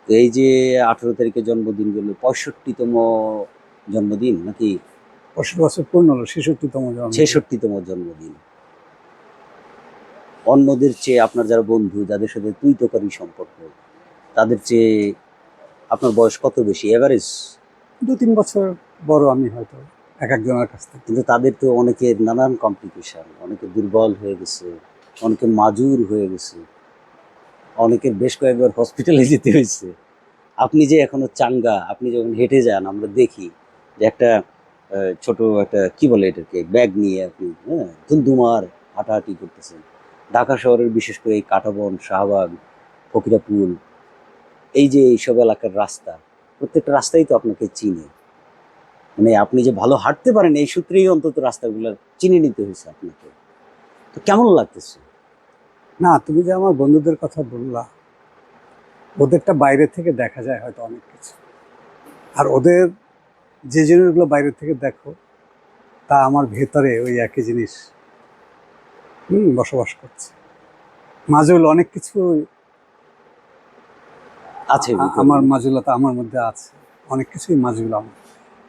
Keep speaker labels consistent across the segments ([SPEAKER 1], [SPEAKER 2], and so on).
[SPEAKER 1] তো এই যে 18 তারিখে জন্মদিন গেল, 65তম জন্মদিন নাকি
[SPEAKER 2] 65 বছর পূর্ণ হলো, 66তম জন্ম।
[SPEAKER 1] 66তম জন্মদিন। অন্যদের চেয়ে আপনার যারা বন্ধু, যাদের সাথে তুই তোকারি সম্পর্ক, তাদের চেয়ে আপনার বয়স কত বেশি এভারেজ?
[SPEAKER 2] 2-3 বছর বড় আমি হয়তো এক একজনের কাছ থেকে।
[SPEAKER 1] কিন্তু তাদের তো অনেকের নানান কমপ্লিকেশন, অনেকে দুর্বল হয়ে গেছে, অনেকে মাজুর হয়ে গেছে, অনেকের বেশ কয়েকবার হসপিটালে যেতে হয়েছে। আপনি যে এখনো চাঙ্গা, আপনি যখন হেঁটে যান আমরা দেখি যে একটা ছোট একটা কি বলে এটাকে ব্যাগ নিয়ে আপনি ধুমধুমার হাঁটাহাঁটি করতেছেন। ঢাকা শহরের বিশেষ করে এই কাঁটাবন, শাহবাগ, ফকিরাপুল, এই যে এইসব এলাকার রাস্তা, প্রত্যেকটা রাস্তাই তো আপনাকে চিনে। মানে আপনি যে ভালো হাঁটতে পারেন এই সূত্রেই অন্তত রাস্তাগুলো চিনে নিতে হয়েছে আপনাকে। তো কেমন লাগতেছে?
[SPEAKER 2] না, তুমি যে আমার বন্ধুদের কথা বললা, ওদেরটা বাইরে থেকে দেখা যায় হয়তো অনেক কিছু, আর ওদের যে জিনিসগুলো বাইরে থেকে দেখো তা আমার ভেতরে ওই একই জিনিস বসবাস করছে। মাজুল অনেক কিছু
[SPEAKER 1] আছে ভিতরে
[SPEAKER 2] আমার
[SPEAKER 1] নাকি?
[SPEAKER 2] মাজুলতা আমার মধ্যে আছে, অনেক কিছুই মাজুল আমার,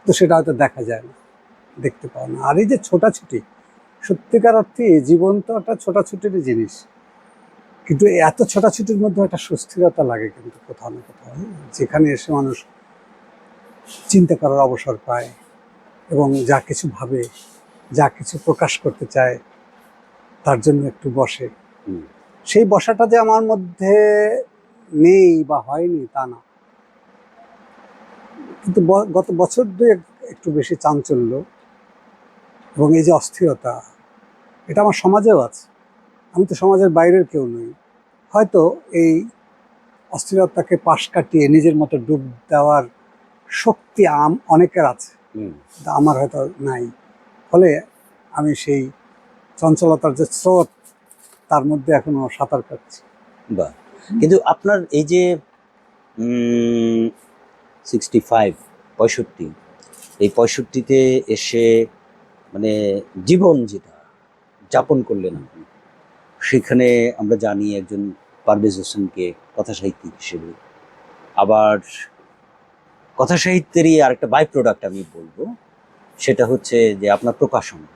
[SPEAKER 2] তো সেটা হয়তো দেখা যায় না, দেখতে পাও না। আর এই যে ছোটাছুটি, সত্যিকার অর্থে জীবন তো একটা ছোটাছুটির জিনিস, কিন্তু এত ছোটাছুটির মধ্যে একটা সুস্থিরতা লাগে কিন্তু কোথাও না কোথাও, যেখানে এসে মানুষ চিন্তা করার অবসর পায় এবং যা কিছু ভাবে, যা কিছু প্রকাশ করতে চায় তার জন্য একটু বসে।
[SPEAKER 1] হুম।
[SPEAKER 2] সেই বসাটা যে আমার মধ্যে নেই বা হয়নি তা না, কিন্তু গত বছর দুয়েক একটু বেশি চাঞ্চল্য এবং এই যে অস্থিরতা, এটা আমার সমাজেও আছে। আমি তো সমাজের বাইরের কেউ নই, হয়তো এই অস্থিরতাকে পাশ কাটিয়ে নিজের মতো ডুব দেওয়ার শক্তি অনেকের আছে,
[SPEAKER 1] হুম।
[SPEAKER 2] কিন্তু আমার হয়তো নাই। ফলে আমি সেই চঞ্চলতার যে স্রোত, তার মধ্যে এখনো সাঁতার কাটছি।
[SPEAKER 1] বাহ! কিন্তু আপনার এই যে 65, 65, এই 65-তে এসে মানে জীবন যেটা যাপন করলেন আপনি, সেখানে আমরা জানি একজন পারভেজ হোসেনকে কথাসাহিত্যিক হিসেবে। আবার কথাসাহিত্যেরই আরেকটা বাই প্রোডাক্ট আমি বলবো, সেটা হচ্ছে যে আপনার প্রকাশনা।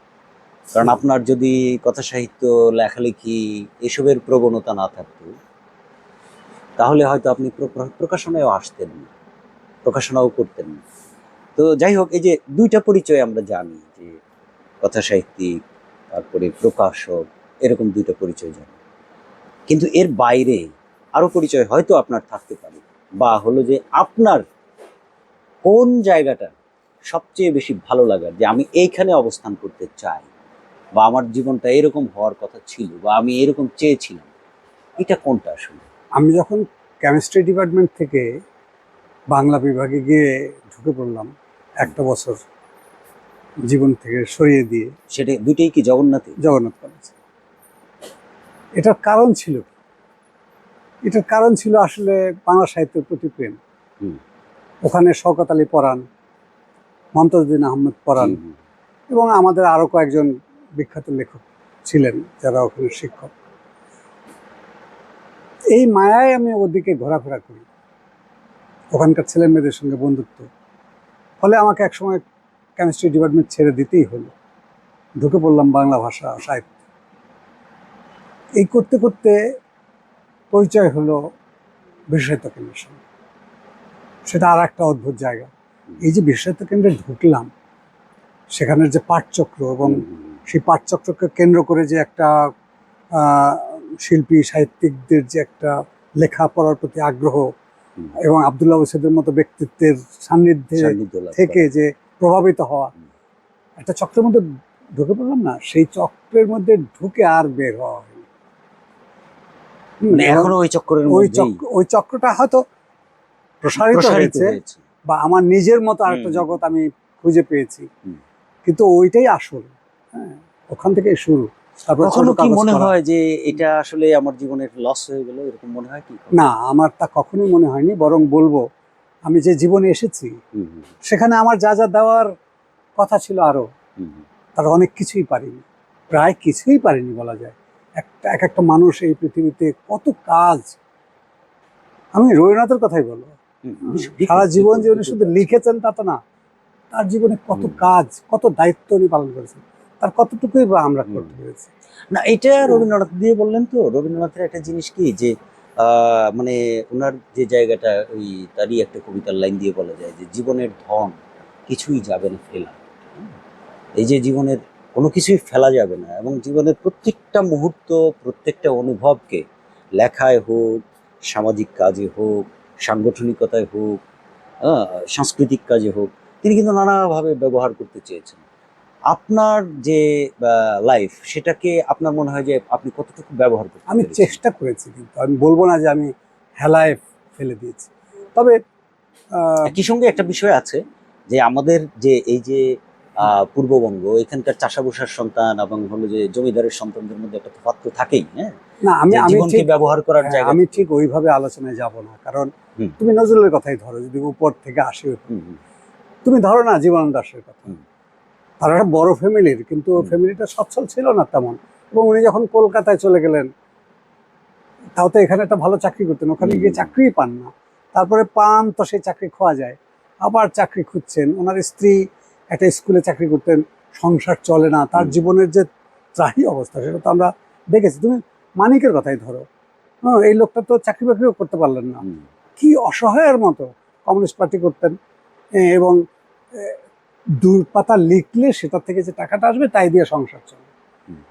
[SPEAKER 1] কারণ আপনার যদি কথাসাহিত্য, লেখালেখি এসবের প্রবণতা না থাকতো, তাহলে হয়তো আপনি প্রকাশনায়ও আসতেন না, প্রকাশনাও করতেন না। তো যাই হোক, এই যে ২টা পরিচয় আমরা জানি যে কথাসাহিত্যিক, তারপরে প্রকাশক, এরকম ২টা পরিচয় জানি। কিন্তু এর বাইরে আরো পরিচয় হয়তো আপনার থাকতে পারে, বা হলো যে আপনার কোন জায়গাটা সবচেয়ে বেশি ভালো লাগার, যে আমি এইখানে অবস্থান করতে চাই, বা আমার জীবনটা এরকম হওয়ার কথা ছিল, বা আমি এরকম চেয়েছিলাম, এটা কোনটা আসলে?
[SPEAKER 2] আমি যখন কেমিস্ট্রি ডিপার্টমেন্ট থেকে বাংলা বিভাগে গিয়ে ঢুকে পড়লাম, একটা বছর জীবন থেকে সরিয়ে দিয়ে
[SPEAKER 1] সেটা দুইটাই কি জগন্নাথে?
[SPEAKER 2] জগন্নাথ কলেজ, এটার কারণ ছিল কি? এটার কারণ ছিল আসলে বাংলা সাহিত্যের প্রতি প্রেম।
[SPEAKER 1] হুম।
[SPEAKER 2] ওখানে শওকত আলী পরাণ, মমতাজউদ্দিন আহমেদ পরাণ
[SPEAKER 1] হুম। হুম।
[SPEAKER 2] এবং আমাদের আরও কয়েকজন বিখ্যাত লেখক ছিলেন যারা ওখানে শিক্ষক। এই মায়ায় আমি ওদিকে ঘোরাফেরা করি, ওখানকার ছেলে মেয়েদের সঙ্গে বন্ধুত্ব, ফলে আমাকে একসময় কেমিস্ট্রি ডিপার্টমেন্ট ছেড়ে দিতেই হলো, ঢুকে পড়লাম বাংলা ভাষা সাহিত্য। এই করতে করতে পরিচয় হলো বিশেষায়িত কেন্দ্রের সঙ্গে, সেটা আর একটা অদ্ভুত জায়গা। এই যে বিশেষায়িত কেন্দ্রে ঢুকলাম, সেখানের যে পাঠচক্র এবং
[SPEAKER 1] হুম। হুম।
[SPEAKER 2] সেই পাঠচক্রকে কেন্দ্র করে যে একটা শিল্পী সাহিত্যিকদের যে একটা লেখাপড়ার প্রতি আগ্রহ
[SPEAKER 1] হুম।
[SPEAKER 2] এবং আবদুল্লাহ ওয়াসেদের মতো ব্যক্তিত্বের সান্নিধ্যে
[SPEAKER 1] সান্নিধ্য লাভ
[SPEAKER 2] থেকে
[SPEAKER 1] করা।
[SPEAKER 2] যে প্রভাবিত হওয়া,
[SPEAKER 1] হুম।
[SPEAKER 2] একটা চক্রের মধ্যে ঢুকে পড়লাম না, সেই চক্রের মধ্যে ঢুকে আর বের হওয়া হয়নি।
[SPEAKER 1] মানে
[SPEAKER 2] এবং
[SPEAKER 1] এখনো ওই চক্করের
[SPEAKER 2] ওই
[SPEAKER 1] মধ্যেই
[SPEAKER 2] চক্র, ওই চক্রটা হয়তো প্রসারিত
[SPEAKER 1] প্রসারিত
[SPEAKER 2] হয়েছে
[SPEAKER 1] হয়েছে।
[SPEAKER 2] বা আমার নিজের মতো
[SPEAKER 1] হুম।
[SPEAKER 2] আরেকটা
[SPEAKER 1] হুম।
[SPEAKER 2] জগৎ আমি খুঁজে পেয়েছি,
[SPEAKER 1] হুম।
[SPEAKER 2] কিন্তু ওইটাই আসল। হ্যাঁ, ওখান থেকেই শুরু, তারপর ছোট
[SPEAKER 1] কখনো কি
[SPEAKER 2] কাগজ
[SPEAKER 1] মনে
[SPEAKER 2] করা।
[SPEAKER 1] হয় যে এটা আসলে আমার জীবনের লস হয়ে গেল, এরকম মনে হয় কি
[SPEAKER 2] না,
[SPEAKER 1] কখনো?
[SPEAKER 2] আমার তা কখনোই মনে হয়নি, বরং বলবো আমি যে জীবনে এসেছি
[SPEAKER 1] হুম। হুম।
[SPEAKER 2] সেখানে আমার যা যা দেওয়ার কথা ছিল আরো,
[SPEAKER 1] হুম। হুম।
[SPEAKER 2] তার অনেক কিছুই পারিনি, প্রায় কিছুই পারিনি বলা যায়। এক একটা মানুষ এই পৃথিবীতে কত কাজ আমি রবীন্দ্রনাথের কথাই বলবো। সারা জীবন যে উনি শুধু লিখেছেন তা তো না, তার জীবনে কত কাজ, কত দায়িত্ব উনি পালন করেছেন, তার কতটুকুই বা আমরা করতে পেরেছি।
[SPEAKER 1] না, এটা রবীন্দ্রনাথ দিয়ে বললেন তো। রবীন্দ্রনাথের একটা জিনিস কি যে মানে ওনার যে জায়গাটা, ওই তারই একটা কবিতার লাইন দিয়ে বলা যায় যে জীবনের ধন কিছুই যাবে না ফেলা। এই যে জীবনের কোনো কিছুই ফেলা যাবে না, এবং জীবনের প্রত্যেকটা মুহূর্ত, প্রত্যেকটা অনুভবকে লেখায় হোক, সামাজিক কাজে হোক, সাংগঠনিকতায় হোক, সাংস্কৃতিক কাজে হোক, তিনি কিন্তু নানাভাবে ব্যবহার করতে চেয়েছেন। আপনার যে লাইফ, সেটাকে আপনার মনে হয় যে আপনি কতটুকু ব্যবহার করতে
[SPEAKER 2] আমি
[SPEAKER 1] পেরেছেন?
[SPEAKER 2] চেষ্টা করেছি, কিন্তু আমি বলবো না যে আমি হেলায় ফেলে দিয়েছি। তবে
[SPEAKER 1] একই সঙ্গে একটা বিষয় আছে যে আমাদের যে এই যে পূর্ববঙ্গ, এখানকার চাষাবুষার সন্তান এবং হলো যে জমিদারের সন্তানদের মধ্যে একটা তফাৎ তো থাকেই, হ্যাঁ,
[SPEAKER 2] না, আমি
[SPEAKER 1] যে
[SPEAKER 2] আমি
[SPEAKER 1] জীবনকে
[SPEAKER 2] ঠিক
[SPEAKER 1] ব্যবহার করার জায়গা
[SPEAKER 2] আমি
[SPEAKER 1] থেকে।
[SPEAKER 2] ঠিক ওইভাবে আলোচনায় যাব না, কারণ
[SPEAKER 1] হুম,
[SPEAKER 2] তুমি নজরুলের কথাই ধরো, যদি উপর থেকে আসে,
[SPEAKER 1] হুম, হুম,
[SPEAKER 2] তুমি ধরো না জীবনানন্দ দাশের কথা।
[SPEAKER 1] হুম,
[SPEAKER 2] তার একটা বড় ফ্যামিলির, কিন্তু
[SPEAKER 1] হুম,
[SPEAKER 2] ফ্যামিলিটা সচ্ছল ছিল না তেমন। এবং উনি যখন কলকাতায় চলে গেলেন, তাও তো এখানে একটা ভালো চাকরি করতেন, ওখানে
[SPEAKER 1] হুম,
[SPEAKER 2] গিয়ে চাকরিই পান না। তারপরে পান তো সেই চাকরি খোয়া যায়, আবার চাকরি খুঁজছেন। ওনার স্ত্রী একটা স্কুলে চাকরি করতেন, সংসার চলে না, তার
[SPEAKER 1] হুম,
[SPEAKER 2] জীবনের যে ত্রাহি অবস্থা সেটা তো আমরা দেখেছি। তুমি মানিকের কথাই ধরো, হ্যাঁ, এই লোকটা তো চাকরি বাকরিও করতে পারলেন না,
[SPEAKER 1] হুম।
[SPEAKER 2] কি অসহায়ের মতো কমিউনিস্ট পার্টি করতেন। এবং দু পাতা লিখলে সেটা থেকে যে টাকাটা আসবে তাই দিয়ে সংসার চলে।
[SPEAKER 1] হুম।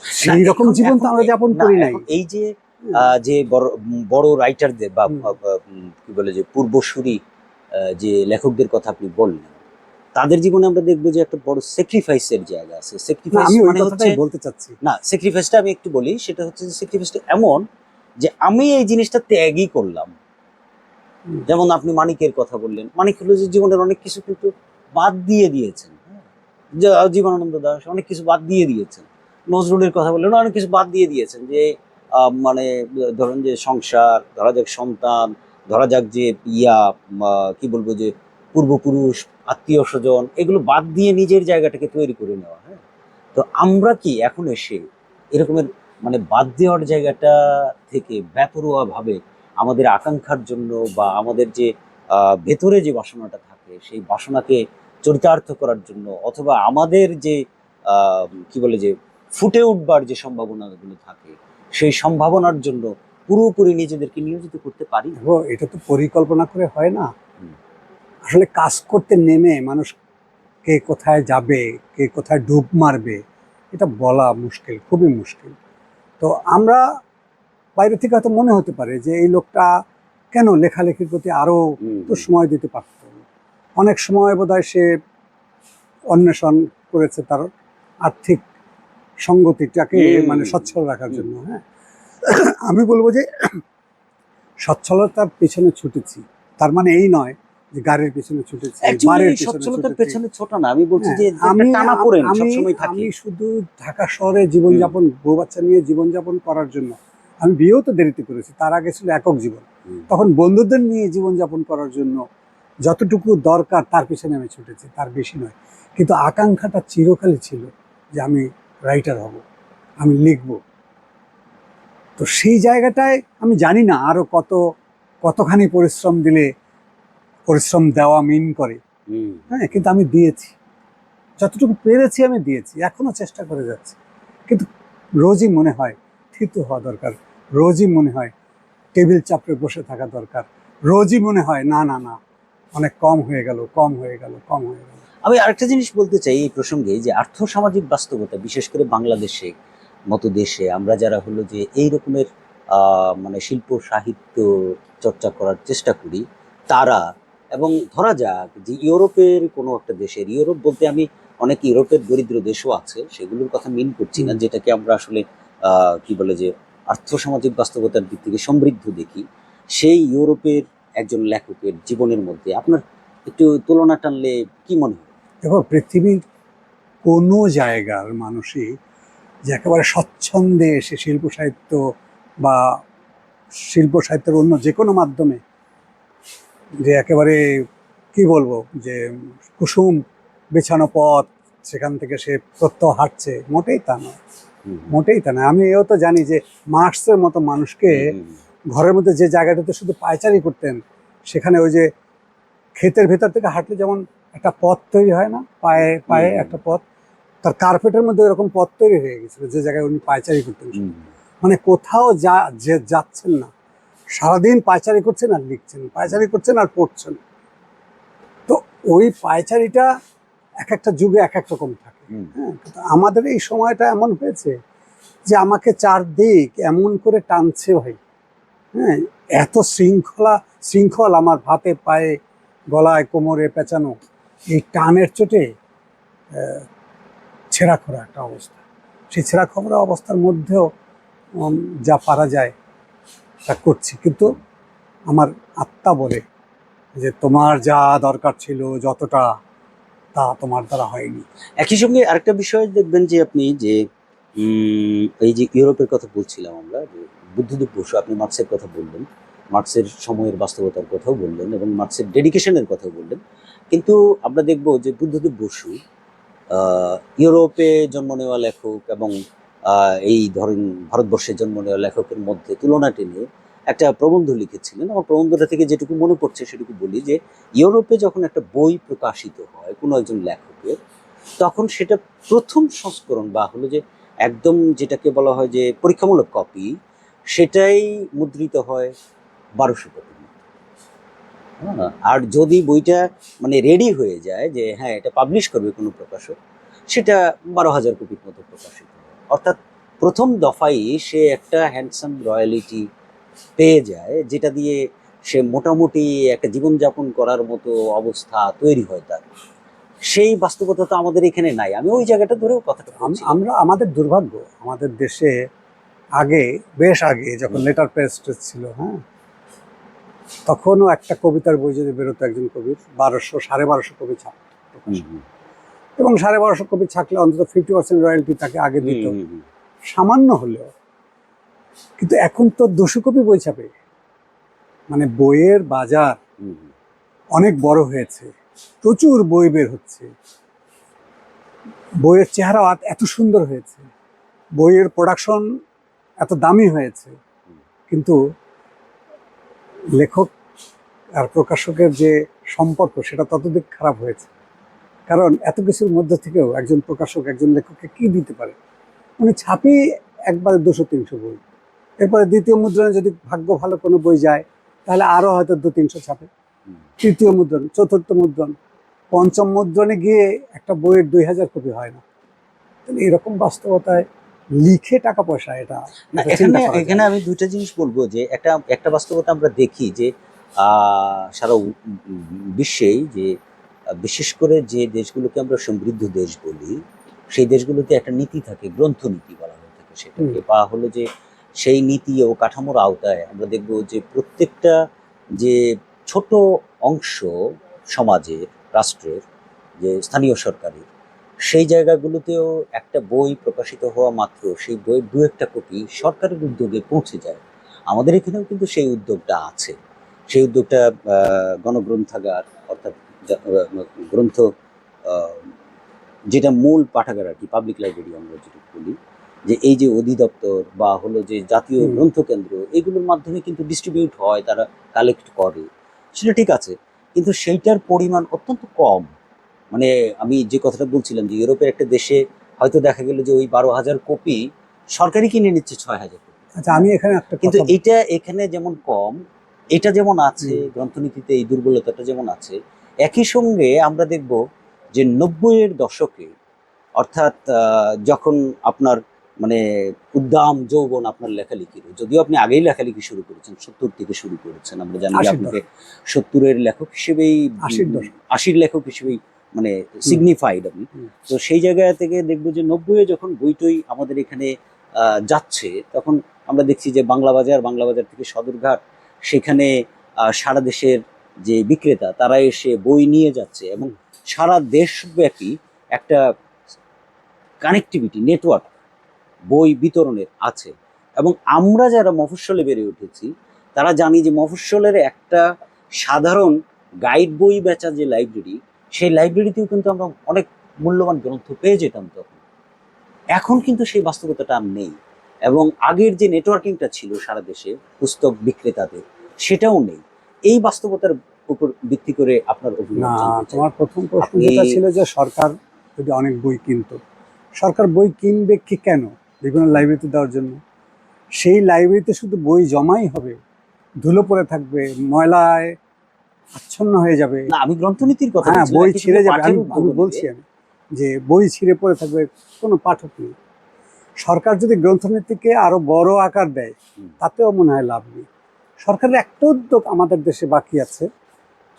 [SPEAKER 1] না,
[SPEAKER 2] সেই রকম
[SPEAKER 1] এখন
[SPEAKER 2] জীবন তো
[SPEAKER 1] এখন
[SPEAKER 2] আমরা যাপন
[SPEAKER 1] না,
[SPEAKER 2] করি নাই।
[SPEAKER 1] এখন এই যে যে বড় বড় রাইটারদের বা
[SPEAKER 2] হুম।
[SPEAKER 1] কি বলে যে পূর্বসূরি যে লেখকদের কথা আপনি বললেন, তাদের জীবনে আমরা দেখবো যে একটা বড় স্যাক্রিফাইসের জায়গা আছে।
[SPEAKER 2] না,
[SPEAKER 1] স্যাক্রিফাইস
[SPEAKER 2] আমি ওই
[SPEAKER 1] মানে হচ্ছে,
[SPEAKER 2] কথাটাই বলতে চাচ্ছি।
[SPEAKER 1] না, স্যাক্রিফাইসটা আমি একটু বলি। সেটা হচ্ছে যে স্যাক্রিফাইসটা এমন যে আমি এই জিনিসটা ত্যাগই করলাম।
[SPEAKER 2] হুম।
[SPEAKER 1] যেমন আপনি মানিকের কথা বললেন, মানিক হলো যে জীবনের অনেক কিছু কিন্তু বাদ দিয়ে দিয়েছেন, হ্যাঁ? যে জীবনানন্দ দাশ অনেক কিছু বাদ দিয়ে দিয়েছেন। নজরুলের কথা বললেন, অনেক কিছু বাদ দিয়ে দিয়েছেন। যে মানে ধরেন যে সংসার, ধরা যাক সন্তান, ধরা যাক যে কি বলবো যে পূর্বপুরুষ, আত্মীয় স্বজন, এগুলো বাদ দিয়ে নিজের জায়গাটাকে তৈরি করে নেওয়া, হ্যাঁ। তো আমরা কি এখন এসে এরকমের মানে বাদ দেওয়ার জায়গাটা থেকে বেপরোয়া ভাবে আমাদের আকাঙ্ক্ষার জন্য বা আমাদের যে ভেতরে যে বাসনাটা থাকে, সেই বাসনাকে চরিতার্থ করার জন্য, অথবা আমাদের যে কি বলে যে ফুটে উঠবার যে সম্ভাবনাগুলো থাকে, সেই সম্ভাবনার জন্য পুরোপুরি নিজেদেরকে নিয়োজিত করতে পারি?
[SPEAKER 2] দেখো, এটা তো পরিকল্পনা করে হয় না।
[SPEAKER 1] হুম,
[SPEAKER 2] আসলে কাজ করতে নেমে মানুষ কে কোথায় যাবে, কে কোথায় ডুব মারবে, এটা বলা মুশকিল, খুবই মুশকিল। তো আমরা বাইরে থেকে হয়তো মনে হতে পারে যে এই লোকটা কেন লেখালেখির প্রতি আরো
[SPEAKER 1] হুম,
[SPEAKER 2] একটু সময় দিতে পারত। অনেক সময় বোধহয় সে অন্বেষণ করেছে তার আর্থিক সঙ্গতিটাকে
[SPEAKER 1] হুম,
[SPEAKER 2] মানে সচ্ছল রাখার
[SPEAKER 1] হুম।
[SPEAKER 2] জন্য। হ্যাঁ, আমি বলবো যে সচ্ছলতার পেছনে ছুটেছি, তার মানে এই নয় যে গাড়ির পেছনে ছুটেছি,
[SPEAKER 1] অ্যাকচুয়ালি
[SPEAKER 2] বাড়ির পেছনে
[SPEAKER 1] সচ্ছলতার
[SPEAKER 2] ছুটেছি।
[SPEAKER 1] পেছনে ছোটা না, আমি বলছি
[SPEAKER 2] হ্যাঁ,
[SPEAKER 1] যে একটা
[SPEAKER 2] আমি
[SPEAKER 1] টানাপোড়েন
[SPEAKER 2] আমি
[SPEAKER 1] সবসময় থাকে।
[SPEAKER 2] আমি শুধু ঢাকা শহরে
[SPEAKER 1] হুম,
[SPEAKER 2] জীবনযাপন, বউ বাচ্চা নিয়ে জীবনযাপন করার জন্য, আমি বিয়েও তো দেরিতে করেছি, তার আগে ছিল একক জীবন।
[SPEAKER 1] হুম।
[SPEAKER 2] তখন বন্ধুদের নিয়ে জীবনযাপন করার জন্য যতটুকু দরকার তার পিছনে আমি ছুটেছি, তার বেশি নয়। কিন্তু আকাঙ্ক্ষাটা চিরকালই ছিল যে আমি রাইটার হব, আমি লিখব। তো সেই জায়গাটায় আমি জানি না আরো কতখানি পরিশ্রম দিলে পরিশ্রম দেওয়া মিন করে।
[SPEAKER 1] হুম,
[SPEAKER 2] হ্যাঁ, কিন্তু আমি দিয়েছি, যতটুকু পেরেছি আমি দিয়েছি, এখনো চেষ্টা করে যাচ্ছি। কিন্তু রোজই মনে হয় থিতু হওয়া দরকার, রোজই মনে হয় টেবিল চাপড়ে বসে থাকা দরকার, রোজই মনে হয় না না না, অনেক কম হয়ে গেল, কম হয়ে গেল, কম হয়ে গেল।
[SPEAKER 1] আমি আরেকটা জিনিস বলতে চাই এই প্রসঙ্গে, যে আর্থসামাজিক বাস্তবতা, বিশেষ করে বাংলাদেশে মতো দেশে আমরা যারা হলো যে এই রকমের মানে শিল্প সাহিত্য চর্চা করার চেষ্টা করি, তারা, এবং ধরা যাক যে ইউরোপের কোনো একটা দেশের, ইউরোপ বলতে আমি অনেক ইউরোপের দরিদ্র দেশও আছে, সেগুলোর কথা মিন করছি না,
[SPEAKER 2] হুম।
[SPEAKER 1] যেটাকে আমরা আসলে কি বলে যে আর্থসামাজিক বাস্তবতার দিক থেকে সমৃদ্ধ দেখি, সেই ইউরোপের একজন লেখকের জীবনের মধ্যে আপনার একটু তুলনা টানলে কি মনে হয়?
[SPEAKER 2] দেখো, পৃথিবীর কোনো জায়গার মানুষই যে একেবারে স্বচ্ছন্দে এসে শিল্প সাহিত্য বা শিল্প সাহিত্যের অন্য যে কোনো মাধ্যমে যে একেবারে কি বলবো যে কুসুম বেছানো পথ, সেখান থেকে সে প্রত্যহ হাঁটছে, মোটেই তা নয়,
[SPEAKER 1] হুম,
[SPEAKER 2] মোটেই তা নয়। আমি এও তো জানি যে মার্কসের মতো মানুষকে
[SPEAKER 1] হুম, হুম,
[SPEAKER 2] ঘরের মধ্যে যে জায়গাটাতে শুধু পায়চারি করতেন, সেখানে ওই যে ক্ষেতের ভেতর থেকে হাঁটলে যেমন একটা পথ তৈরি হয় না, পায়ে পায়ে একটা পথ, তার কার্পেটের মধ্যে এরকম পথ তৈরি হয়ে গেছিল যে জায়গায় উনি পায়চারি করতেন। মানে কোথাও যে যাচ্ছেন না, সারাদিন পায়চারি করছেন আর লিখছেন, পায়চারি করছেন আর পড়ছেন। তো ওই পায়চারিটা এক একটা যুগে এক এক রকম থাকে। হ্যাঁ, কিন্তু আমাদের এই সময়টা এমন হয়েছে যে আমাকে চারদিক এমন করে টানছে ভাই। হ্যাঁ, এত শৃঙ্খল আমার হাতে পায়ে গলায় কোমরে পেঁচানো, এই টানের চোটে ছেঁড়া খোড়া একটা অবস্থা। সেই ছেঁড়া খোড়া অবস্থার মধ্যেও যা পারা যায় তা করছি, কিন্তু আমার আত্মা বলে যে তোমার যা দরকার ছিল যতটা, তা তোমার দ্বারা হয়নি।
[SPEAKER 1] একই সঙ্গে আরেকটা বিষয় দেখবেন যে আপনি যে এই যে ইউরোপের কথা বলছিলাম আমরা, যে বুদ্ধদেব বসু, আপনি মার্কসের কথা বললেন, মার্কসের সময়ের বাস্তবতার কথাও বললেন এবং মার্কসের ডেডিকেশনের কথাও বললেন, কিন্তু আমরা দেখব যে বুদ্ধদেব বসু ইউরোপে জন্ম নেওয়া লেখক এবং এই ধরেন ভারতবর্ষে জন্ম নেওয়া লেখকের মধ্যে তুলনা টেনে একটা প্রবন্ধ লিখেছিলেন। আমার প্রবন্ধটা থেকে যেটুকু মনে পড়ছে সেটুকু বলি, যে ইউরোপে যখন একটা বই প্রকাশিত হয় কোনো একজন লেখকের, তখন সেটা প্রথম সংস্করণ বা হলো যে একদম যেটাকে বলা হয় যে পরীক্ষামূলক কপি, সেটাই মুদ্রিত হয় 1200 কপি। আর যদি বইটা মানে রেডি হয়ে যায় যে হ্যাঁ এটা পাবলিশ করবে কোনো প্রকাশক, সেটা 12,000 কপির মতো প্রকাশিত হয়। অর্থাৎ প্রথম দফায় সে একটা হ্যান্ডসাম রয়্যালিটি পেয়ে যায়, যেটা দিয়ে সে মোটামুটি একটা জীবনযাপন করার মতো অবস্থা তৈরি হয় তার। সেই বাস্তবতা তো আমাদের এখানে নাই। আমি ওই জায়গাটা ধরেও কথাটা বলছি।
[SPEAKER 2] আমরা আমাদের দুর্ভাগ্য, আমাদের দেশে আগে, বেশ আগে যখন লেটার প্রেস ছিল, হ্যাঁ, তখনও একটা কবিতার বই যদি বেরোতো একজন কবির 1200 কপি ছাপত, এবং 1250 কপি ছাকলে অন্তত 50% রয়্যালটি তাকে আগে দিত, সামান্য হলেও। কিন্তু এখন তো 200 কপি বই ছাপে। মানে বইয়ের বাজার অনেক বড় হয়েছে, প্রচুর বই বের হচ্ছে, বইয়ের চেহারা এত সুন্দর হয়েছে, বইয়ের প্রোডাকশন এত দামি হয়েছে, কিন্তু লেখক আর প্রকাশকের যে সম্পর্ক সেটা ততদিক খারাপ হয়েছে। কারণ এত কিছুর মধ্যে থেকেও একজন প্রকাশক একজন লেখককে কি দিতে পারে? উনি ছাপি একবারে 200-300 বই, এরপরে দ্বিতীয় মুদ্রণে যদি ভাগ্য ভালো কোনো বই যায় তাহলে আরও হয়তো 200-300 ছাপে, তৃতীয় মুদ্রণ, চতুর্থ মুদ্রণ, পঞ্চম মুদ্রণে গিয়ে একটা বইয়ের 2000 কপি হয় না। তাহলে এরকম বাস্তবতায় লিখে টাকা পয়সা, এটা
[SPEAKER 1] না, এখানে আমি দুইটা জিনিস বলবো, যে একটা বাস্তবতা আমরা দেখি যে সারা বিশ্বেই যে বিশেষ করে যে দেশগুলোকে আমরা সমৃদ্ধ দেশ বলি, সেই দেশগুলোতে একটা নীতি থাকে, গ্রন্থনীতি বলা হয়ে থাকে সেটাকে, বা হলো যে সেই নীতি ও কাঠামোর আওতায় আমরা দেখব যে প্রত্যেকটা যে ছোট অংশ সমাজের, রাষ্ট্রের, যে স্থানীয় সরকারের, সেই জায়গাগুলোতেও একটা বই প্রকাশিত হওয়া মাত্র সেই বইয়ের দু একটা কপি সরকারের উদ্যোগে পৌঁছে যায়। আমাদের এখানেও কিন্তু সেই উদ্যোগটা আছে। সেই উদ্যোগটা গণগ্রন্থাগার, অর্থাৎ গ্রন্থ যেটা মূল পাঠাগার আর কি, পাবলিক লাইব্রেরি আমরা যেটা বলি, যে এই যে অধিদপ্তর বা হলো যে জাতীয় গ্রন্থ কেন্দ্র, এগুলোর মাধ্যমে কিন্তু ডিস্ট্রিবিউট হয়, তারা কালেক্ট করে, সেটা ঠিক আছে, কিন্তু সেইটার পরিমাণ অত্যন্ত কম। মানে আমি যে কথাটা বলছিলাম যে ইউরোপের একটা দেশে হয়তো দেখা গেল যে ওই 12,000 কপি সরকারই কিনে নিচ্ছে 6,000 কপি।
[SPEAKER 2] আচ্ছা, আমি এখানে একটা
[SPEAKER 1] কিন্তু এটা এখানে যেমন কম, এটা যেমন আছে, গ্রন্থনীতিতে এই দুর্বলতাটা যেমন আছে, একই সঙ্গে আমরা দেখব যে 90-এর দশকে, অর্থাৎ যখন আপনার মানে উদ্দাম যৌবন আপনার লেখালেখির, যদিও আপনি আগেই লেখালেখি শুরু করেছেন, 70 থেকে শুরু করেছেন, আমরা জানি যে আপনাকে 70-এর লেখক হিসেবেই, 80-র লেখক হিসেবেই মানে সিগনিফাইড আমি। তো সেই জায়গা থেকে দেখবো যে 90-এ যখন বইটই আমাদের এখানে যাচ্ছে, তখন আমরা দেখছি যে বাংলা বাজার থেকে সদরঘাট, সেখানে সারা দেশের যে বিক্রেতা তারা এসে বই নিয়ে যাচ্ছে, এবং সারা দেশব্যাপী একটা কানেক্টিভিটি নেটওয়ার্ক বই বিতরণের আছে। এবং আমরা যারা মফস্বলে বেড়ে উঠেছি তারা জানি যে মফস্বলের একটা সাধারণ গাইড বই বেচা যে লাইব্রেরি, সেই লাইব্রেরিতেও কিন্তু আমরা অনেক মূল্যবান গ্রন্থ পেয়ে যেতাম তখন। এখন কিন্তু সেই বাস্তবতাটা আর নেই। এবং আগের যে নেটওয়ার্কিংটা ছিল সারা দেশে পুস্তক বিক্রেতাদের, সেটাও নেই। এই বাস্তবতার উপর ভিত্তি করে আপনার
[SPEAKER 2] না,
[SPEAKER 1] অভিমত জানতে চাই।
[SPEAKER 2] তোমার প্রথম প্রশ্ন
[SPEAKER 1] আপনি-
[SPEAKER 2] যেটা ছিল যে সরকার যদি অনেক বই কিনতো, সরকার বই কিনবে কি কেন? বিভিন্ন লাইব্রেরিতে দেওয়ার জন্য। সেই লাইব্রেরিতে শুধু বই জমাই হবে, ধুলো পড়ে থাকবে, ময়লায় আচ্ছন্ন হয়ে যাবে।
[SPEAKER 1] না, আমি গ্রন্থনীতির কথা
[SPEAKER 2] হ্যাঁ,
[SPEAKER 1] বলছি না,
[SPEAKER 2] বই
[SPEAKER 1] কিছু
[SPEAKER 2] ছিঁড়ে যাবে।
[SPEAKER 1] পাঠের
[SPEAKER 2] আমি
[SPEAKER 1] উদ্যোগ
[SPEAKER 2] আমি বলছি
[SPEAKER 1] নেবে।
[SPEAKER 2] আমি যে বই ছিঁড়ে পড়ে থাকবে, কোনো পাঠক নেই। সরকার যদি গ্রন্থনীতিকে আরো বড় আকার দেয়,
[SPEAKER 1] হুম।
[SPEAKER 2] তাতেও মনে হয় লাভ নেই। সরকারের একটা উদ্যোগ আমাদের দেশে বাকি আছে,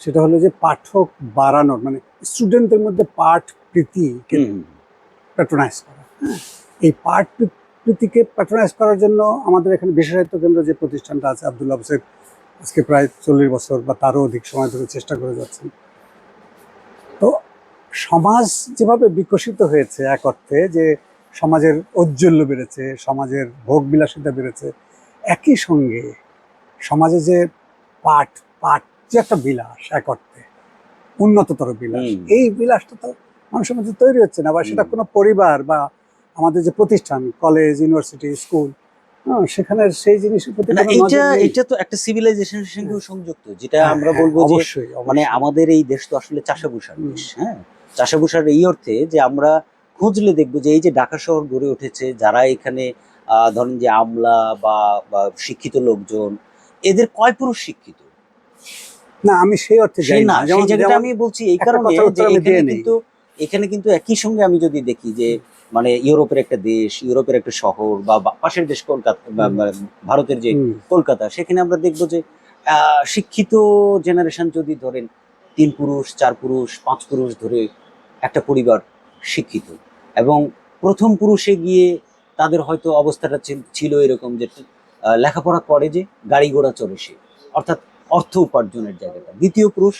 [SPEAKER 2] সেটা হলো যে পাঠক বাড়ানোর, মানে স্টুডেন্টদের মধ্যে পাঠ প্রীতিকে
[SPEAKER 1] হুম, হুম,
[SPEAKER 2] প্যাট্রোনাইজ করা। হ্যাঁ, এই পাঠ প্রীতিকে প্যাট্রোনাইজ করার জন্য আমাদের এখানে বিশেষায়িত কেন্দ্র যে প্রতিষ্ঠানটা আছে, আব্দুল্লাহ হোসেন আজকে প্রায় 40 বছর বা তারও অধিক সময় ধরে চেষ্টা করে যাচ্ছেন। তো সমাজ যেভাবে বিকশিত হয়েছে এক অর্থে, যে সমাজের ঔজ্জ্বল্য বেড়েছে, সমাজের ভোগ বিলাসিতা বেড়েছে, একই সঙ্গে সমাজে যে পাঠ পাঠ যে একটা বিলাস, এক অর্থে উন্নততর বিলাস,
[SPEAKER 1] হুম।
[SPEAKER 2] এই বিলাসটা তো মানুষের মধ্যে তৈরি হচ্ছে না। বা সেটা
[SPEAKER 1] হুম।
[SPEAKER 2] কোনো পরিবার বা আমাদের যে প্রতিষ্ঠান, কলেজ, ইউনিভার্সিটি, স্কুল, সেখানে সেই জিনিসের প্রতি
[SPEAKER 1] না,
[SPEAKER 2] কোনো
[SPEAKER 1] এটা
[SPEAKER 2] নজর নেই।
[SPEAKER 1] এটা তো একটা সিভিলাইজেশনের সঙ্গেও সংযুক্ত, যেটা
[SPEAKER 2] হ্যাঁ,
[SPEAKER 1] আমরা
[SPEAKER 2] হ্যাঁ,
[SPEAKER 1] বলবো যে
[SPEAKER 2] অবশ্যই
[SPEAKER 1] মানে
[SPEAKER 2] অবশ্যই।
[SPEAKER 1] আমাদের এই দেশ তো আসলে চাষাভূষার
[SPEAKER 2] হুম।
[SPEAKER 1] দেশ। হ্যাঁ, চাষাভূষার এই অর্থে যে আমরা খুঁজলে দেখবো যে এই যে ঢাকা শহর গড়ে উঠেছে, যারা এখানে ধরেন যে আমলা বা বা শিক্ষিত লোকজন, এদের কয় পুরুষ শিক্ষিত?
[SPEAKER 2] না, আমি সেই অর্থে
[SPEAKER 1] সেই
[SPEAKER 2] যাই
[SPEAKER 1] না,
[SPEAKER 2] না।
[SPEAKER 1] সেই
[SPEAKER 2] যেমন
[SPEAKER 1] জায়গাটা
[SPEAKER 2] যেমন
[SPEAKER 1] আমি বলছি এই
[SPEAKER 2] একটা
[SPEAKER 1] কারণে
[SPEAKER 2] কথার
[SPEAKER 1] যে
[SPEAKER 2] উত্তর আমি দিয়ে নেই।
[SPEAKER 1] এখানে কিন্তু একই সঙ্গে আমি যদি দেখি যে মানে ইউরোপের একটা দেশ, ইউরোপের একটা শহর বা পাশের দেশ কলকাতা বা ভারতের যে
[SPEAKER 2] হুম।
[SPEAKER 1] কলকাতা, সেখানে আমরা দেখবো যে শিক্ষিত জেনারেশন যদি ধরেন 3 পুরুষ 4 পুরুষ 5 পুরুষ ধরে একটা পরিবার শিক্ষিত, এবং প্রথম পুরুষে গিয়ে তাদের হয়তো অবস্থাটা ছিল এরকম যে লেখাপড়া করে, যে গাড়ি ঘোড়া চড়ে সে, অর্থাৎ অর্থ উপার্জনের জায়গাটা। দ্বিতীয় পুরুষ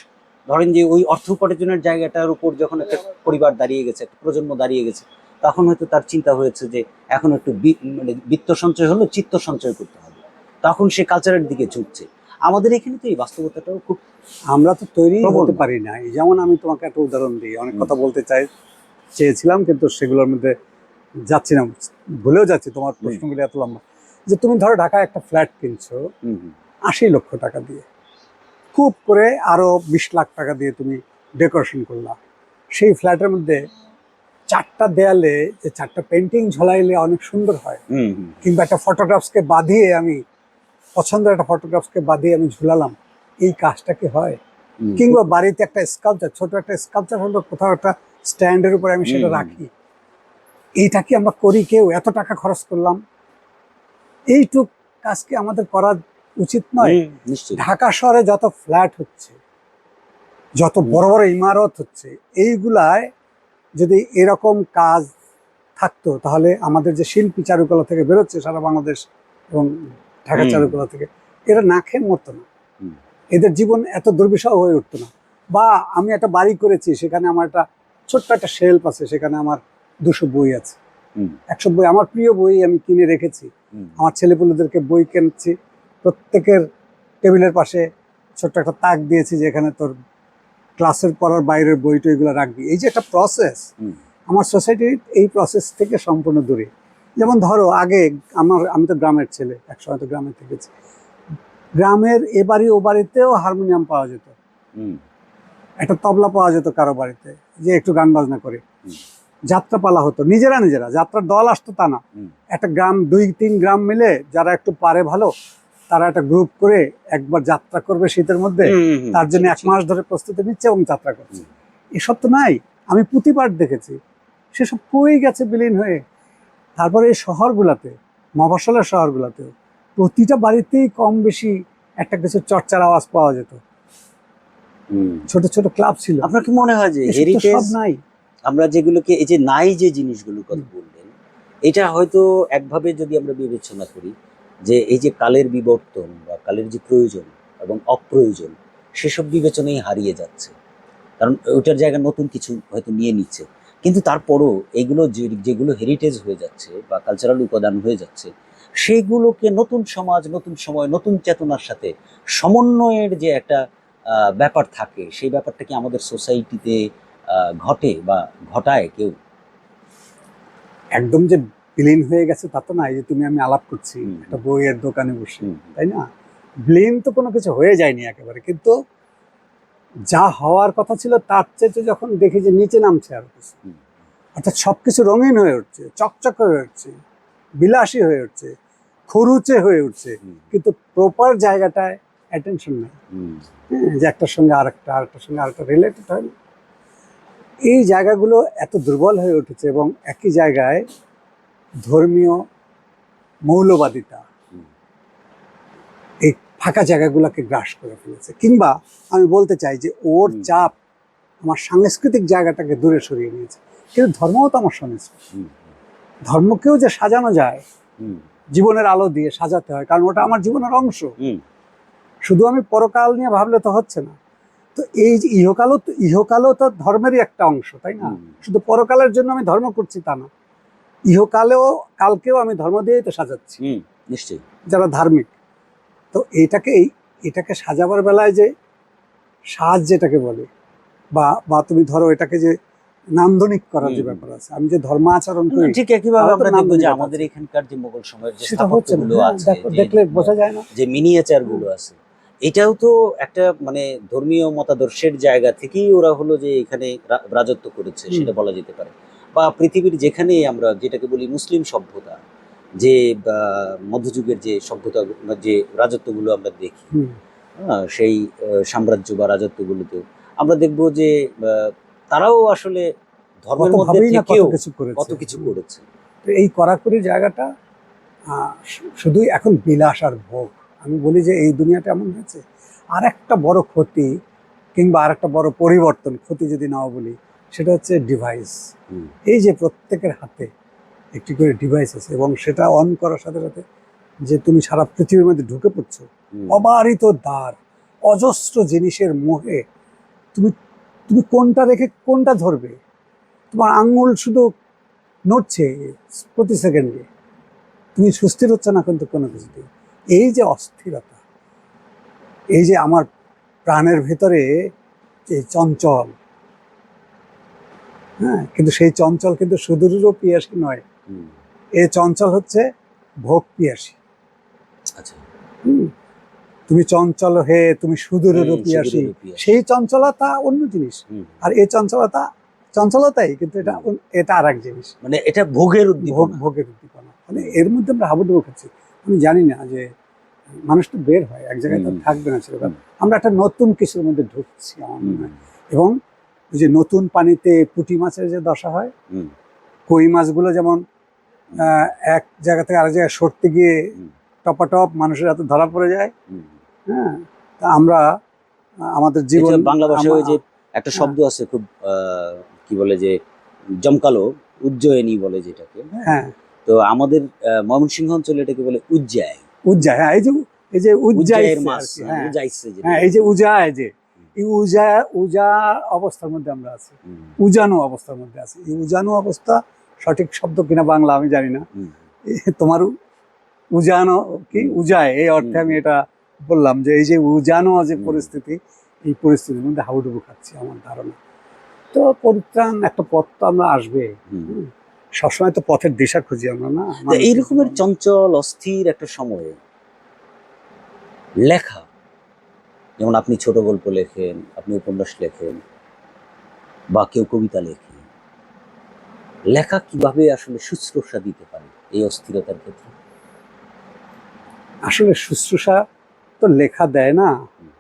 [SPEAKER 1] ধরেন যে ওই অর্থ উপার্জনের জায়গাটার উপর যখন একটা পরিবার দাঁড়িয়ে গেছে, একটা প্রজন্ম দাঁড়িয়ে গেছে, তখন হয়তো তার চিন্তা হয়েছে যে এখন একটু মানে বিত্ত সঞ্চয় হলো, চিত্ত সঞ্চয় করতে হবে, তখন সে কালচারের দিকে ঝুঁকছে। আমাদের এখানে তো এই বাস্তবতাটাও খুব
[SPEAKER 2] আমরা তো তৈরি
[SPEAKER 1] প্রবল
[SPEAKER 2] হতে
[SPEAKER 1] না।
[SPEAKER 2] পারি নাই। যেমন আমি তোমাকে একটা উদাহরণ দিই, অনেক
[SPEAKER 1] হুম,
[SPEAKER 2] কথা বলতে চেয়েছিলাম, কিন্তু সেগুলোর মধ্যে যাচ্ছি না, ভুলেও যাচ্ছি। তোমার
[SPEAKER 1] হুম,
[SPEAKER 2] প্রশ্নগুলো এত লম্বা। যে তুমি ধরো ঢাকায় একটা ফ্ল্যাট কিনছো
[SPEAKER 1] হুম, হুম,
[SPEAKER 2] 80 লক্ষ টাকা দিয়ে, খুব করে আরো 20 লাখ টাকা দিয়ে তুমি ডেকোরেশন করলা। সেই ফ্ল্যাটের মধ্যে 4টা দেয়ালে যে 4টা পেন্টিং ঝোলাইলে অনেক সুন্দর হয়,
[SPEAKER 1] হুম, হুম,
[SPEAKER 2] কিংবা একটা ফটোগ্রাফসকে বাঁধিয়ে আমি পছন্দের একটা ফটোগ্রাফসকে বাঁধিয়ে আমি ঝুলালাম, এই কাজটা কি হয়?
[SPEAKER 1] হুম,
[SPEAKER 2] কিংবা বাড়িতে একটা স্কাল্পচার, ছোট একটা স্কাল্পচার হলো, কোথাও একটা স্ট্যান্ডের উপরে আমি সেটা
[SPEAKER 1] হুম,
[SPEAKER 2] রাখি, এইটা কি আমরা করি? কেউ এত টাকা খরচ করলাম, এইটুক কাজ কি আমাদের করা উচিত নয়?
[SPEAKER 1] হুম, নিশ্চয়ই।
[SPEAKER 2] ঢাকা শহরে যত ফ্ল্যাট হচ্ছে, যত
[SPEAKER 1] হুম,
[SPEAKER 2] বড় বড় ইমারত হচ্ছে, এইগুলায় যদি এরকম কাজ থাকতো, তাহলে আমাদের যে শিল্পী চারুকলা থেকে বেরোচ্ছে সারা বাংলাদেশ এবং ঢাকা
[SPEAKER 1] হুম,
[SPEAKER 2] চারুকলা থেকে, এরা না খেয়ে মরতো না,
[SPEAKER 1] হুম,
[SPEAKER 2] এদের জীবন এত দুর্বিষহ হয়ে উঠতো না। বা আমি একটা বাড়ি করেছি, সেখানে আমার একটা ছোট্ট একটা শেলফ আছে, সেখানে আমার 200 বই আছে,
[SPEAKER 1] হুম,
[SPEAKER 2] 100 বই, আমার প্রিয় বই আমি কিনে রেখেছি।
[SPEAKER 1] হুম,
[SPEAKER 2] আমার ছেলেপুলেদেরকে বই কিনছি, প্রত্যেকের টেবিলের পাশে ছোট্ট একটা তাক দিয়েছি, যেখানে তোর ক্লাসের পড়ার বাইরের বই টইগুলো রাখবি। এই যে একটা প্রসেস,
[SPEAKER 1] হুম,
[SPEAKER 2] আমার সোসাইটি এই প্রসেস থেকে সম্পূর্ণ দূরে। যেমন ধরো আগে আমি তো গ্রামের ছেলে, একসময় তো গ্রামে থেকেছি, গ্রামের এ বাড়ি ও বাড়িতেও হারমোনিয়াম পাওয়া যেত,
[SPEAKER 1] হুম,
[SPEAKER 2] একটা তবলা পাওয়া যেত কারো বাড়িতে, যে একটু গান বাজনা করে।
[SPEAKER 1] হুম,
[SPEAKER 2] যাত্রাপালা হতো, নিজেরা নিজেরা, যাত্রার দল আসতো তা না,
[SPEAKER 1] হুম,
[SPEAKER 2] একটা গ্রাম 2-3 গ্রাম মিলে যারা একটু পারে ভালো, তারা একটা গ্রুপ করে একবার যাত্রা করবে শীতের মধ্যে,
[SPEAKER 1] হুম, হুম,
[SPEAKER 2] তার জন্য
[SPEAKER 1] ছিল,
[SPEAKER 2] 1
[SPEAKER 1] ছিল।
[SPEAKER 2] মাস ধরে প্রস্তুতি নিচ্ছে এবং যাত্রা করছে।
[SPEAKER 1] হুম,
[SPEAKER 2] এসব তো নাই, আমি প্রতিবার দেখেছি, সেসব কই গেছে বিলীন হয়ে। তারপরে এই শহরগুলোতে, মফস্বলের শহরগুলোতেও প্রতিটা বাড়িতেই কম বেশি একটা কিছু চর্চার আওয়াজ পাওয়া যেত,
[SPEAKER 1] হুম।
[SPEAKER 2] ছোট ছোট ক্লাব ছিল।
[SPEAKER 1] আপনার কি মনে হয় যে
[SPEAKER 2] এসব তো
[SPEAKER 1] হেরিটেজ
[SPEAKER 2] সব নাই।
[SPEAKER 1] আমরা যেগুলোকে এই যে নাই যে জিনিসগুলোর কথা বললেন, এটা হয়তো একভাবে যদি আমরা বিবেচনা করি যে এই যে কালের বিবর্তন বা কালের যে প্রয়োজন এবং অপ্রয়োজন, সেসব বিবেচনাই হারিয়ে যাচ্ছে, কারণ ওইটার জায়গায় নতুন কিছু হয়তো নিয়ে নিচ্ছে। কিন্তু তারপরও এইগুলো যেগুলো হেরিটেজ হয়ে যাচ্ছে বা কালচারাল উপাদান হয়ে যাচ্ছে, সেইগুলোকে নতুন সমাজ, নতুন সময়, নতুন চেতনার সাথে সমন্বয়ের যে একটা ব্যাপার থাকে, সেই ব্যাপারটা কি আমাদের সোসাইটিতে ঘটে বা ঘটায় কেউ?
[SPEAKER 2] একদম যে বিলীন হয়ে গেছে তা তো না। এই যে তুমি আমি আলাপ করছি
[SPEAKER 1] হুম।
[SPEAKER 2] একটা বইয়ের দোকানে বসে,
[SPEAKER 1] হুম,
[SPEAKER 2] তাই না? বিলীন তো কোনো কিছু হয়ে যায়নি একেবারে, কিন্তু যা হওয়ার কথা ছিল তার চেয়ে যখন দেখি যে নিচে নামছে আর কিছু,
[SPEAKER 1] হুম,
[SPEAKER 2] অর্থাৎ সবকিছু রঙিন হয়ে উঠছে, চকচক হয়ে উঠছে, বিলাসী হয়ে উঠছে, খরুচে হয়ে উঠছে,
[SPEAKER 1] হুম,
[SPEAKER 2] কিন্তু প্রপার জায়গাটায় অ্যাটেনশন নেই।
[SPEAKER 1] হুম,
[SPEAKER 2] যে একটার সঙ্গে আরেকটার সঙ্গে আরেকটা রিলেটেড হয় না। এই জায়গাগুলো এত দুর্বল হয়ে উঠেছে এবং একই জায়গায় ধর্মীয় মৌলবাদিতা
[SPEAKER 1] হুম,
[SPEAKER 2] এই ফাঁকা জায়গাগুলোকে গ্রাস করে ফেলেছে। কিংবা আমি বলতে চাই যে ওর
[SPEAKER 1] হুম,
[SPEAKER 2] চাপ আমার সাংস্কৃতিক জায়গাটাকে দূরে সরিয়ে নিয়েছে। কিন্তু ধর্মও তো আমার সংস্কৃতি,
[SPEAKER 1] হুম,
[SPEAKER 2] ধর্মকেও যে সাজানো যায়,
[SPEAKER 1] হুম,
[SPEAKER 2] জীবনের আলো দিয়ে সাজাতে হয়, কারণ ওটা আমার জীবনের অংশ।
[SPEAKER 1] হুম,
[SPEAKER 2] শুধু আমি পরকাল নিয়ে ভাবলে তো হচ্ছে না। তো এই যে ইহকালও তো ধর্মেরই একটা অংশ, তাই না?
[SPEAKER 1] হুম,
[SPEAKER 2] শুধু পরকালের জন্য আমি ধর্ম করছি তা না, ইহকালেও কালকেও আমি ধর্ম দিয়েই তো সাজাচ্ছি
[SPEAKER 1] হুম, নিশ্চয়ই।
[SPEAKER 2] যারা ধার্মিক। তো এটাকে সাজাবার বেলায় যে সাজ যেটাকে বলে, বা বা তুমি ধরো এটাকে যে নান্দনিক করার
[SPEAKER 1] হুম,
[SPEAKER 2] যে
[SPEAKER 1] হুম।
[SPEAKER 2] ব্যাপার আছে, আমি যে ধর্মাচরণ
[SPEAKER 1] না,
[SPEAKER 2] করি
[SPEAKER 1] ঠিক একইভাবে
[SPEAKER 2] তারও তো
[SPEAKER 1] আমরা দেখবো যে
[SPEAKER 2] নান্দনিকতা
[SPEAKER 1] আমাদের
[SPEAKER 2] আছে।
[SPEAKER 1] এখানকার যে মোগল সময়ের যে
[SPEAKER 2] সেটা হচ্ছে না,
[SPEAKER 1] স্থাপত্যগুলো
[SPEAKER 2] হ্যাঁ,
[SPEAKER 1] আছে,
[SPEAKER 2] দেখো
[SPEAKER 1] যে
[SPEAKER 2] দেখলে বোঝা যায় না।
[SPEAKER 1] যে মিনিয়েচার গুলো আছে, এটাও তো একটা মানে ধর্মীয় মতাদর্শের জায়গা থেকেই ওরা হলো যে এখানে রাজত্ব করেছে
[SPEAKER 2] হুম,
[SPEAKER 1] সেটা বলা যেতে পারে। বা পৃথিবীর যেখানেই আমরা যেটাকে বলি মুসলিম সভ্যতা, যে বা মধ্যযুগের যে সভ্যতা, যে রাজত্বগুলো আমরা দেখি,
[SPEAKER 2] হুম।
[SPEAKER 1] সেই সাম্রাজ্য বা রাজত্বগুলোতে আমরা দেখব যে তারাও আসলে ধর্মের মধ্যে
[SPEAKER 2] কতভাবেই না কত
[SPEAKER 1] থেকেও
[SPEAKER 2] কিছু
[SPEAKER 1] কত
[SPEAKER 2] করেছে।
[SPEAKER 1] কিছু
[SPEAKER 2] হুম।
[SPEAKER 1] করেছে।
[SPEAKER 2] তো এই কড়াকড়ি জায়গাটা শুধুই এখন বিলাস আর ভোগ। আমি বলি যে এই দুনিয়াটা এমন হয়েছে, আর একটা বড় ক্ষতি কিংবা আর একটা বড় পরিবর্তন, ক্ষতি যদি নাও বলি, সেটা হচ্ছে ডিভাইস।
[SPEAKER 1] হুম,
[SPEAKER 2] এই যে প্রত্যেকের হাতে একটি করে ডিভাইস আছে এবং সেটা অন করার সাথে সাথে যে তুমি সারা পৃথিবীর মধ্যে ঢুকে পড়ছো,
[SPEAKER 1] হুম,
[SPEAKER 2] অবারিত দ্বার, অজস্র জিনিসের মোহে তুমি তুমি কোনটা রেখে কোনটা ধরবে? তোমার আঙ্গুল শুধু নড়ছে প্রতি সেকেন্ডে, তুমি সুস্থির হচ্ছে না কিন্তু কোনো কিছুতে। এই যে অস্থিরতা, এই যে আমার প্রাণের ভেতরে যে চঞ্চল, হ্যাঁ, কিন্তু সেই চঞ্চল কিন্তু সুদূরও পিয়াসী নয়।
[SPEAKER 1] হুম,
[SPEAKER 2] এ চঞ্চল হচ্ছে ভোগ পিয়াসী।
[SPEAKER 1] আচ্ছা।
[SPEAKER 2] হুম, তুমি চঞ্চল হে তুমি সুদূরেরও
[SPEAKER 1] হুম,
[SPEAKER 2] পিয়াসী,
[SPEAKER 1] সুদূরের পিয়াসী।
[SPEAKER 2] সেই চঞ্চলতা অন্য জিনিস।
[SPEAKER 1] হুম,
[SPEAKER 2] আর এই চঞ্চলতা চঞ্চলতাই, কিন্তু এটা
[SPEAKER 1] হুম।
[SPEAKER 2] এটা আর এক জিনিস।
[SPEAKER 1] মানে এটা ভোগের
[SPEAKER 2] ভোগ
[SPEAKER 1] উদ্দীপনা।
[SPEAKER 2] ভোগের উদ্দীপনা, মানে
[SPEAKER 1] হুম,
[SPEAKER 2] এর মধ্যে আমরা হাবুডুবু খাচ্ছি। আমি জানি না যে মানুষ তো বের হয় এক জায়গায়,
[SPEAKER 1] হুম,
[SPEAKER 2] তো
[SPEAKER 1] হুম,
[SPEAKER 2] থাকবে না সেরকম।
[SPEAKER 1] হুম,
[SPEAKER 2] আমরা একটা নতুন কিছুর মধ্যে ঢুকছি আমার মনে
[SPEAKER 1] হুম,
[SPEAKER 2] হয়। এবং ওই যে নতুন পানিতে পুঁটি মাছের যে দশা হয়,
[SPEAKER 1] হুম,
[SPEAKER 2] কই মাছগুলো যেমন আহ, এক জায়গা থেকে আরেক জায়গায় সরতে গিয়ে
[SPEAKER 1] হুম,
[SPEAKER 2] টপাটপ মানুষের হাতে ধরা পড়ে যায়।
[SPEAKER 1] হুম।
[SPEAKER 2] হ্যাঁ, তা আমরা আমাদের
[SPEAKER 1] এটা
[SPEAKER 2] জীবন
[SPEAKER 1] বাংলা ভাষায় ওই যে একটা
[SPEAKER 2] হ্যাঁ,
[SPEAKER 1] শব্দ আছে খুব কি বলে যে জমকালো, উজ্জয়িনী বলে যেটাকে, হ্যাঁ?
[SPEAKER 2] হ্যাঁ,
[SPEAKER 1] তো আমাদের ময়মনসিংহ অঞ্চলে এটাকে বলে উজ্জায়।
[SPEAKER 2] উজ্জায়, হ্যাঁ, এই যে
[SPEAKER 1] উজ্জায়ের
[SPEAKER 2] উজ্জাইছে
[SPEAKER 1] মাছ,
[SPEAKER 2] আর কি,
[SPEAKER 1] হ্যাঁ,
[SPEAKER 2] হ্যাঁ,
[SPEAKER 1] উজাইছে যেটা
[SPEAKER 2] হ্যাঁ, এই
[SPEAKER 1] বলে।
[SPEAKER 2] যে উজায়, যে এই উজা অবস্থার মধ্যে আমরা আছি,
[SPEAKER 1] হুম,
[SPEAKER 2] উজানু অবস্থার মধ্যে আছি। এই উজানু অবস্থা সঠিক শব্দ কিনা বাংলা আমি জানি না।
[SPEAKER 1] হুম,
[SPEAKER 2] তোমার উজানো কি
[SPEAKER 1] হুম,
[SPEAKER 2] উজায়, এই অর্থে
[SPEAKER 1] হুম,
[SPEAKER 2] আমি
[SPEAKER 1] হুম,
[SPEAKER 2] এটা বললাম যে এই যে উজানো যে
[SPEAKER 1] হুম,
[SPEAKER 2] পরিস্থিতি, এই পরিস্থিতির মধ্যে হাবুডুবু খাচ্ছি আমার ধারণা। তো পরিত্রাণ একটা পথ তো আমরা আসবে।
[SPEAKER 1] হুম।
[SPEAKER 2] হুম, সবসময় তো পথের দিশা খুঁজি আমরা, না
[SPEAKER 1] তো
[SPEAKER 2] মানুষের
[SPEAKER 1] এইরকমের
[SPEAKER 2] জীবন।
[SPEAKER 1] চঞ্চল অস্থির একটা সময়ে লেখা, যেমন আপনি ছোট গল্প লেখেন, আপনি উপন্যাস লেখেন, বা কেউ কবিতা লেখেন, লেখা কিভাবে আসলে শুশ্রূষা দিতে পারে এই অস্থিরতার ক্ষেত্রে?
[SPEAKER 2] আসলে শুশ্রূষা তো লেখা দেয় না,
[SPEAKER 1] হুম।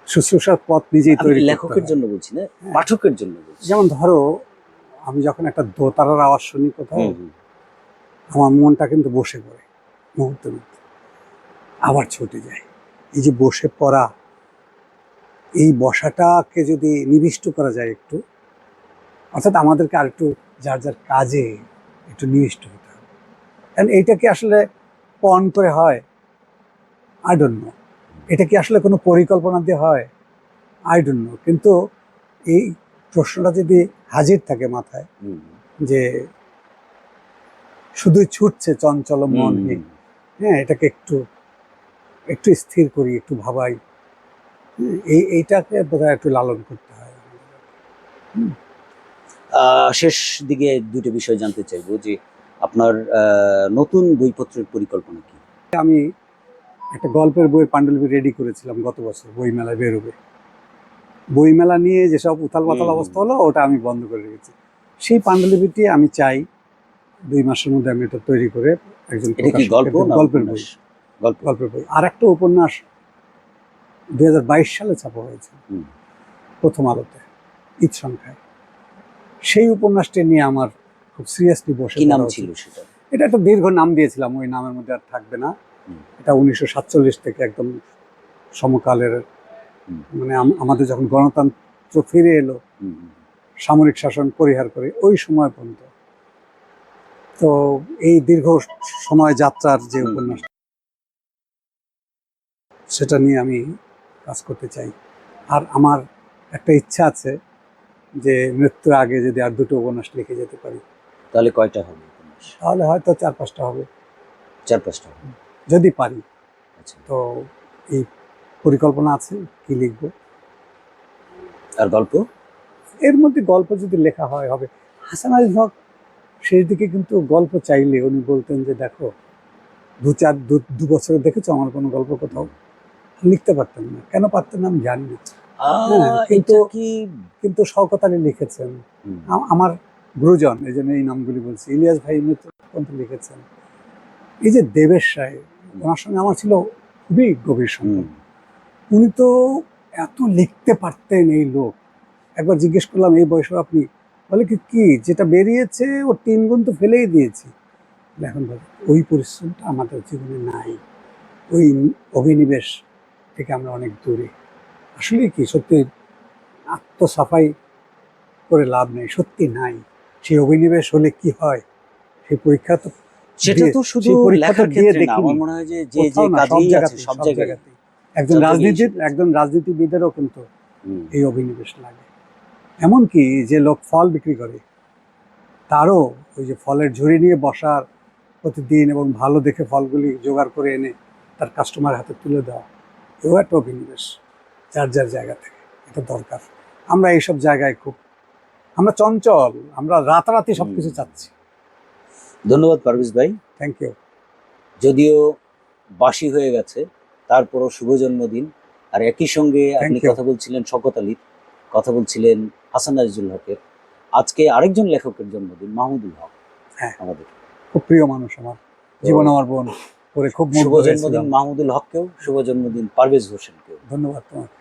[SPEAKER 2] শুশ্রূষার পথ নিজেই
[SPEAKER 1] আমি
[SPEAKER 2] তৈরি করতে
[SPEAKER 1] লেখকের
[SPEAKER 2] হয়।
[SPEAKER 1] জন্য বলছি না,
[SPEAKER 2] হ্যাঁ,
[SPEAKER 1] পাঠকের জন্য বলছি।
[SPEAKER 2] যেমন ধরো আমি যখন একটা দোতারার আওয়াজ শুনি কোথাও,
[SPEAKER 1] হুম, হুম,
[SPEAKER 2] আমার মনটা কিন্তু বসে পড়ে মুহূর্তে মুহূর্তে, আবার ছুটে যায়। এই যে বসে পড়া, এই বসাটাকে যদি নিবিষ্ট করা যায় একটু, অর্থাৎ আমাদেরকে আর একটু যার যার কাজে একটু নিবিষ্ট হতে হবে। কারণ এইটা কি আসলে পণ করে হয়? I don't know. এটা কি আসলে কোনো পরিকল্পনা দিয়ে হয়? I don't know. কিন্তু এই প্রশ্নটা যদি হাজির থাকে মাথায়,
[SPEAKER 1] হুম,
[SPEAKER 2] যে শুধুই ছুটছে চঞ্চল
[SPEAKER 1] হুম,
[SPEAKER 2] মনহীন,
[SPEAKER 1] হুম।
[SPEAKER 2] হ্যাঁ, এটাকে একটু একটু স্থির করি, একটু ভাবাই। এইটাকে বোধহয় একটু লালন করতে হয়। হুম,
[SPEAKER 1] শেষ দিকে দুটো বিষয় জানতে চাইবো যে আপনার নতুন বইপত্রের পরিকল্পনা কি?
[SPEAKER 2] আমি একটা গল্পের বইয়ের পাণ্ডুলিপি রেডি করেছিলাম গত বছর, বইমেলায় বেরোবে। বইমেলা নিয়ে যেসব উথাল পাতাল
[SPEAKER 1] হুম।
[SPEAKER 2] অবস্থা হলো, ওটা আমি বন্ধ করে রেখেছি। সেই পাণ্ডুলিপিটি আমি চাই 2 মাসের মধ্যে আমি এটা তৈরি করে একজন
[SPEAKER 1] এটা কি
[SPEAKER 2] প্রকাশককে
[SPEAKER 1] গল্প
[SPEAKER 2] দেব।
[SPEAKER 1] না
[SPEAKER 2] গল্পের
[SPEAKER 1] উপন্যাস?
[SPEAKER 2] বই,
[SPEAKER 1] গল্প।
[SPEAKER 2] গল্পের বই। আর একটা উপন্যাস 2022 সালে ছাপা হয়েছে
[SPEAKER 1] হুম।
[SPEAKER 2] প্রথম আলোতে, ঈদ সংখ্যায়। সেই উপন্যাসটি নিয়ে আমার খুব সিরিয়াসলি বসে
[SPEAKER 1] কি নাম
[SPEAKER 2] পড়া
[SPEAKER 1] ছিল
[SPEAKER 2] উচিত।
[SPEAKER 1] সেটা?
[SPEAKER 2] এটা একটা দীর্ঘ নাম দিয়েছিলাম, ওই নামের মধ্যে আর থাকবে না।
[SPEAKER 1] হুম।
[SPEAKER 2] এটা 1947 থেকে একদম সমকালের,
[SPEAKER 1] হুম।
[SPEAKER 2] মানে আমাদের যখন গণতন্ত্র ফিরে এলো,
[SPEAKER 1] হুম, হুম।
[SPEAKER 2] সামরিক শাসন পরিহার করে ওই সময় পর্যন্ত। তো এই দীর্ঘ সময় যাত্রার যে
[SPEAKER 1] হুম,
[SPEAKER 2] উপন্যাস, সেটা নিয়ে আমি কাজ করতে চাই। আর আমার একটা ইচ্ছা আছে যে মৃত্যুর আগে যদি আর 2টো উপন্যাস লিখে যেতে পারি,
[SPEAKER 1] তাহলে কয়টা হবে উপন্যাস?
[SPEAKER 2] তাহলে হয়তো 4-5টা হবে,
[SPEAKER 1] 4-5টা হবে।
[SPEAKER 2] যদি পারি।
[SPEAKER 1] আচ্ছা।
[SPEAKER 2] তো এই পরিকল্পনা আছে কি লিখবো।
[SPEAKER 1] আর গল্প?
[SPEAKER 2] এর মধ্যে গল্প যদি লেখা হয় হবে। হাসান আলী হক সেই দিকে কিন্তু গল্প চাইলে উনি বলতেন যে দেখো, 2 বছরে দেখেছো আমার কোনো গল্প কোথাও? লিখতে পারতেন না। কেন পারতেন না আমি জানি না। হ্যাঁ, কিন্তু
[SPEAKER 1] এটা কি?
[SPEAKER 2] কিন্তু শওকত আলী লিখেছেন,
[SPEAKER 1] হুম,
[SPEAKER 2] আমার গুরুজন, এই জন্য এই নামগুলি বলছি। ইলিয়াস ভাই মৃত্যু পর্যন্ত লিখেছেন। এই যে দেবেশ রায়, ওনার সঙ্গে আমার ছিল খুবই গভীর
[SPEAKER 1] হুম।
[SPEAKER 2] সম্পর্ক। উনি তো এত লিখতে পারতেন এই লোক। একবার জিজ্ঞেস করলাম এই বয়সে আপনি, বলে কি কি যেটা বেরিয়েছে ওর 3 গুণ তো ফেলেই দিয়েছি। বলে, এখন বলে ওই পরিশ্রমটা আমাদের জীবনে নাই, ওই অভিনিবেশ থেকে আমরা অনেক দূরে। আসলে কি সত্যি আত্মসাফাই করে লাভ নেই, সত্যি নাই। সেই অভিনিবেশ হলে কি হয়, সেই পরীক্ষা তো
[SPEAKER 1] সেটা
[SPEAKER 2] দিয়ে,
[SPEAKER 1] তো শুধু
[SPEAKER 2] সেই পরীক্ষা তো
[SPEAKER 1] লেখার
[SPEAKER 2] দিয়ে
[SPEAKER 1] ক্ষেত্রে না,
[SPEAKER 2] দেখিনি
[SPEAKER 1] আমার মনে হয় যে যে যে
[SPEAKER 2] কোথাও না, সব
[SPEAKER 1] কাজেই আছে
[SPEAKER 2] জায়গাতেই,
[SPEAKER 1] সব
[SPEAKER 2] সব
[SPEAKER 1] জায়গায়
[SPEAKER 2] জায়গাতেই। একজন
[SPEAKER 1] সব জায়গায় এসে গেছে।
[SPEAKER 2] একজন রাজনীতিবিদেরও কিন্তু
[SPEAKER 1] হুম।
[SPEAKER 2] এই অভিনিবেশ লাগে। এমনকি যে লোক ফল বিক্রি করে, তারও ওই যে ফলের ঝুড়ি নিয়ে বসার প্রতিদিন এবং ভালো দেখে ফলগুলি জোগাড় করে এনে তার কাস্টমার হাতে তুলে দেওয়া, এও একটা অভিনিবেশ। যার যার জায়গা থেকে এটা দরকার। আমরা এইসব জায়গায় খুব, আমরা চঞ্চল, আমরা রাতারাতি সব কিছু চাচ্ছি।
[SPEAKER 1] ধন্যবাদ পারভেজ ভাই।
[SPEAKER 2] Thank you.
[SPEAKER 1] যদিও বাসি হয়ে গেছে, তারপরও শুভ জন্মদিন। আর একই সঙ্গে আপনি
[SPEAKER 2] Thank you.
[SPEAKER 1] কথা বলছিলেন শওকত আলীর, কথা বলছিলেন হাসান আজিজুল হকের। আজকে আরেকজন লেখকের জন্মদিন, মাহমুদুল হক
[SPEAKER 2] হ্যাঁ,
[SPEAKER 1] আমাদের।
[SPEAKER 2] খুব প্রিয় মানুষ আমার,
[SPEAKER 1] তো
[SPEAKER 2] জীবন আমার বোন, করে খুব
[SPEAKER 1] শুভ
[SPEAKER 2] মুগ্ধ
[SPEAKER 1] জন্মদিন
[SPEAKER 2] হয়েছিলাম।
[SPEAKER 1] মাহমুদুল হককেও, শুভ জন্মদিন পারভেজ হোসেনকেও।
[SPEAKER 2] ধন্যবাদ তোমাকে।